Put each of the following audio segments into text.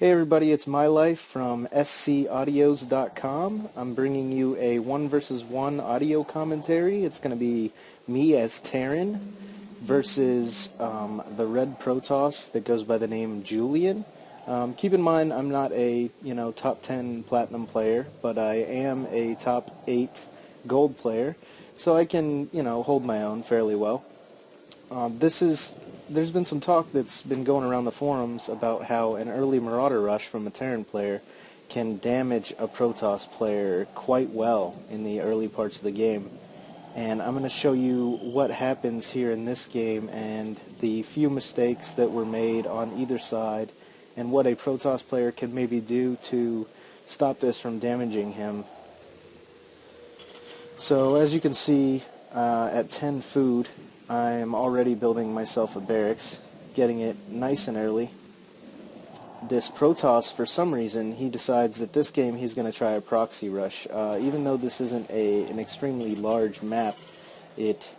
Hey everybody, it's My Life from scaudios.com. I'm bringing you a 1 versus 1 audio commentary. It's going to be me as Terran versus the red Protoss that goes by the name Julian. Keep in mind, I'm not a top 10 platinum player, but I am a top 8 gold player, so I can hold my own fairly well. There's been some talk that's been going around the forums about how an early Marauder rush from a Terran player can damage a Protoss player quite well in the early parts of the game. And I'm going to show you what happens here in this game and the few mistakes that were made on either side and what a Protoss player can maybe do to stop this from damaging him. So as you can see, at 10 food, I'm already building myself a barracks, getting it nice and early. This Protoss, for some reason, he decides that this game he's going to try a proxy rush. Even though this isn't an extremely large map, it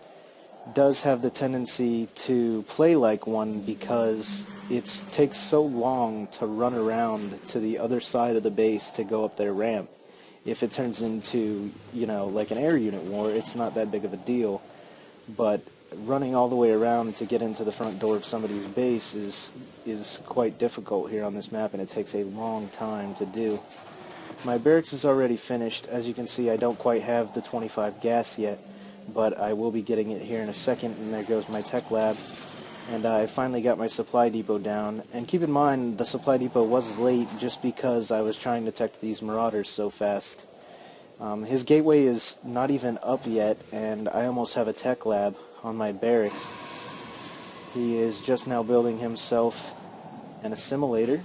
does have the tendency to play like one because it takes so long to run around to the other side of the base to go up their ramp. If it turns into, like an air unit war, it's not that big of a deal. But running all the way around to get into the front door of somebody's base is quite difficult here on this map, and it takes a long time to do. My barracks is already finished. As you can see, I don't quite have the 25 gas yet, but I will be getting it here in a second, and there goes my tech lab. And I finally got my supply depot down. And keep in mind, the supply depot was late just because I was trying to tech these Marauders so fast. His gateway is not even up yet, and I almost have a tech lab on my barracks. He is just now building himself an assimilator.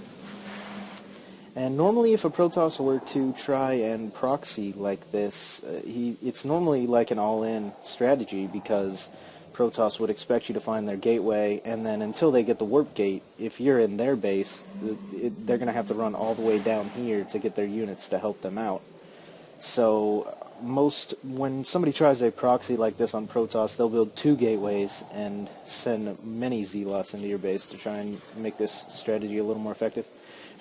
And normally if a Protoss were to try and proxy like this, it's normally like an all-in strategy because Protoss would expect you to find their gateway, and then until they get the warp gate, if you're in their base, they're going to have to run all the way down here to get their units to help them out. So when somebody tries a proxy like this on Protoss, they'll build 2 gateways and send many Zealots into your base to try and make this strategy a little more effective.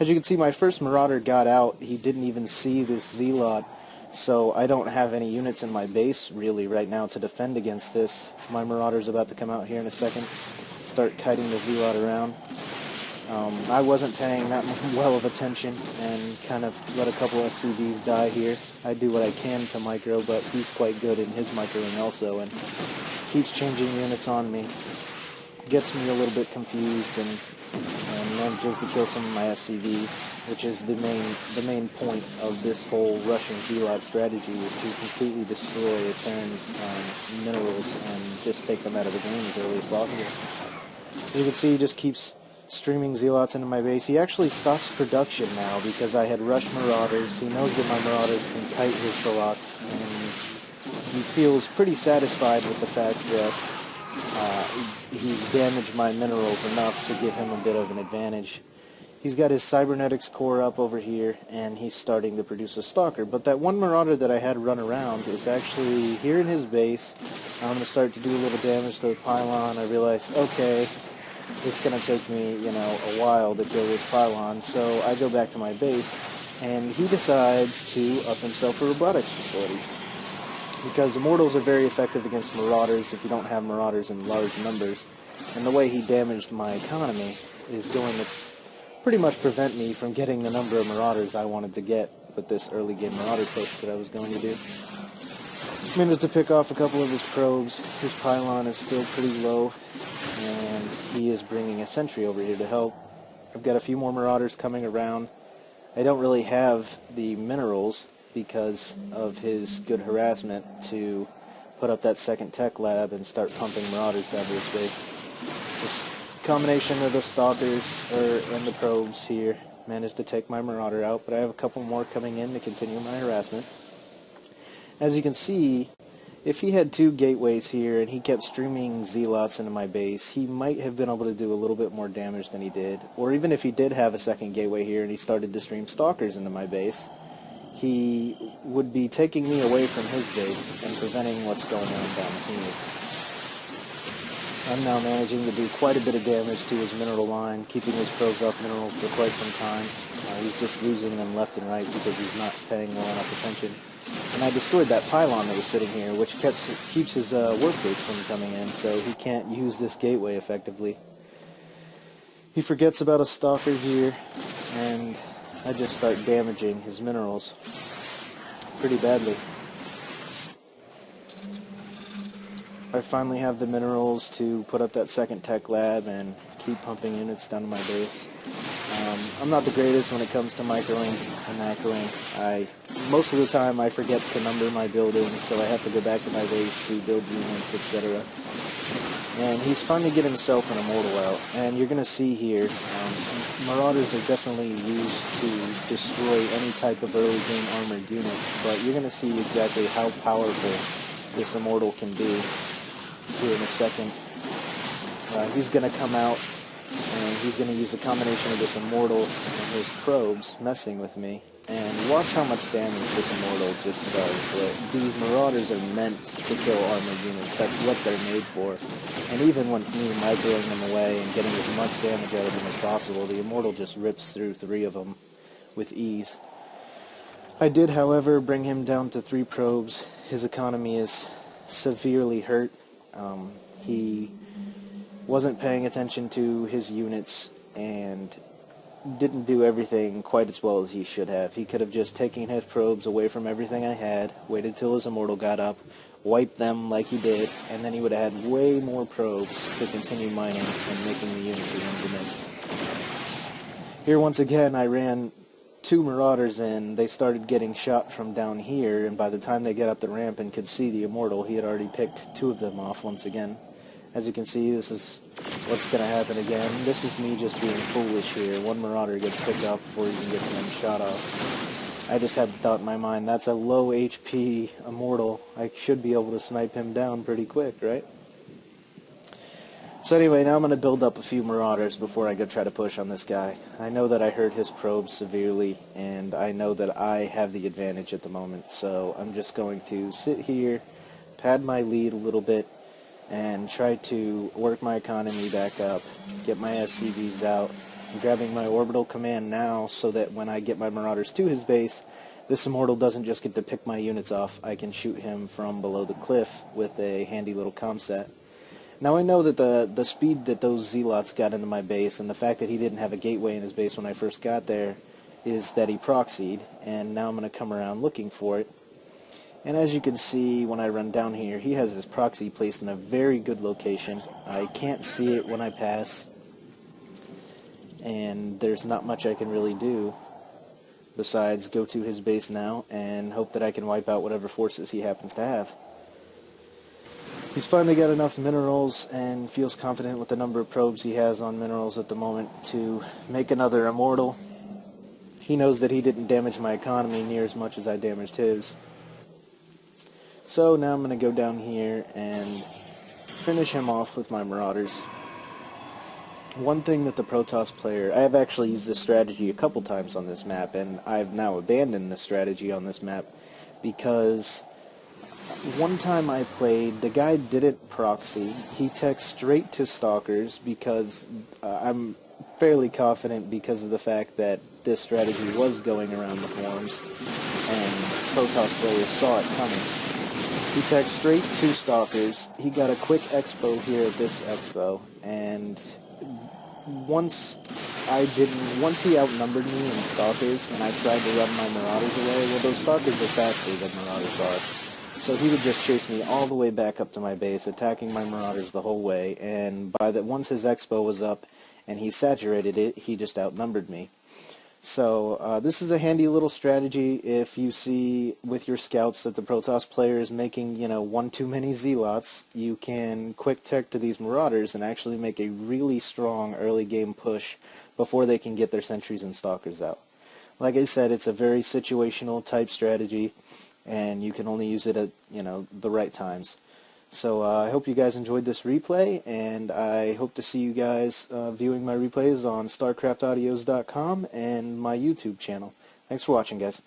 As you can see, my first Marauder got out. He didn't even see this Zealot, so I don't have any units in my base really right now to defend against this. My Marauder's about to come out here in a second, start kiting the Zealot around. I wasn't paying that well of attention and kind of let a couple SCVs die here. I do what I can to micro, but he's quite good in his microing also and keeps changing units on me. Gets me a little bit confused and manages to kill some of my SCVs, which is the main point of this whole Russian Zealot strategy, is to completely destroy a Terran's minerals and just take them out of the game as early as possible. As you can see, he just keeps streaming Zealots into my base. He actually stops production now because I had rushed Marauders. He knows that my Marauders can kite his Zealots, and he feels pretty satisfied with the fact that he's damaged my minerals enough to give him a bit of an advantage. He's got his cybernetics core up over here, and he's starting to produce a Stalker. But that one Marauder that I had run around is actually here in his base. I'm going to start to do a little damage to the pylon. I realize, okay, it's going to take me, a while to kill this pylon, so I go back to my base, and he decides to up himself a robotics facility. Because Immortals are very effective against Marauders if you don't have Marauders in large numbers, and the way he damaged my economy is going to pretty much prevent me from getting the number of Marauders I wanted to get with this early game Marauder push that I was going to do. Managed to pick off a couple of his probes. His pylon is still pretty low, and he is bringing a sentry over here to help. I've got a few more Marauders coming around. I don't really have the minerals because of his good harassment to put up that second tech lab and start pumping Marauders down to his base. This combination of the Stalkers and the probes here managed to take my Marauder out, but I have a couple more coming in to continue my harassment. As you can see, if he had 2 gateways here and he kept streaming Zealots into my base, he might have been able to do a little bit more damage than he did. Or even if he did have a second gateway here and he started to stream Stalkers into my base, he would be taking me away from his base and preventing what's going on down here. I'm now managing to do quite a bit of damage to his mineral line, keeping his probes off minerals for quite some time. He's just losing them left and right because he's not paying well enough attention. And I destroyed that pylon that was sitting here, which keeps his work gates from coming in, so he can't use this gateway effectively. He forgets about a stalker here, and I just start damaging his minerals pretty badly. I finally have the minerals to put up that second tech lab and keep pumping units down to my base. I'm not the greatest when it comes to microing and macroing. Most of the time I forget to number my buildings, so I have to go back to my base to build units, etc. And he's finally getting himself an immortal out. And you're going to see here, Marauders are definitely used to destroy any type of early game armored unit, but you're going to see exactly how powerful this immortal can be here in a second. He's going to come out, and he's going to use a combination of this immortal and his probes messing with me. And watch how much damage this immortal just does. These Marauders are meant to kill armored units. That's what they're made for. And even when me microing them away and getting as much damage out of them as possible, the immortal just rips through 3 of them with ease. I did, however, bring him down to 3 probes. His economy is severely hurt. He wasn't paying attention to his units and didn't do everything quite as well as he should have. He could have just taken his probes away from everything I had, waited till his immortal got up, wiped them like he did, and then he would have had way more probes to continue mining and making the units he wanted to make. Here once again I ran 2 Marauders in. They started getting shot from down here, and by the time they get up the ramp and could see the immortal, he had already picked 2 of them off once again. As you can see, this is what's going to happen again. This is me just being foolish here. 1 Marauder gets picked off before he even gets 1 shot off. I just had the thought in my mind, that's a low HP immortal. I should be able to snipe him down pretty quick, right? So anyway, now I'm going to build up a few Marauders before I go try to push on this guy. I know that I hurt his probes severely, and I know that I have the advantage at the moment, so I'm just going to sit here, pad my lead a little bit, and try to work my economy back up, get my SCVs out. I'm grabbing my orbital command now so that when I get my Marauders to his base, this immortal doesn't just get to pick my units off. I can shoot him from below the cliff with a handy little comset. Now I know that the speed that those Zealots got into my base and the fact that he didn't have a gateway in his base when I first got there is that he proxied, and now I'm going to come around looking for it. And as you can see when I run down here, he has his proxy placed in a very good location. I can't see it when I pass, and there's not much I can really do besides go to his base now and hope that I can wipe out whatever forces he happens to have. He's finally got enough minerals and feels confident with the number of probes he has on minerals at the moment to make another immortal. He knows that he didn't damage my economy near as much as I damaged his. So now I'm going to go down here and finish him off with my Marauders. One thing that the Protoss player, I have actually used this strategy a couple times on this map, and I've now abandoned this strategy on this map because one time I played, the guy didn't proxy. He teched straight to Stalkers because I'm fairly confident because of the fact that this strategy was going around the forums and Protoss players saw it coming. He teched straight to Stalkers. He got a quick expo here at this expo, and once he outnumbered me in Stalkers and I tried to run my Marauders away, well, those Stalkers are faster than Marauders are. So he would just chase me all the way back up to my base, attacking my Marauders the whole way, and once his expo was up and he saturated it, he just outnumbered me. So this is a handy little strategy if you see with your scouts that the Protoss player is making, one too many Zealots. You can quick tech to these Marauders and actually make a really strong early game push before they can get their sentries and stalkers out. Like I said, it's a very situational type strategy, and you can only use it at the right times. So I hope you guys enjoyed this replay, and I hope to see you guys viewing my replays on StarCraftAudios.com and my YouTube channel. Thanks for watching, guys.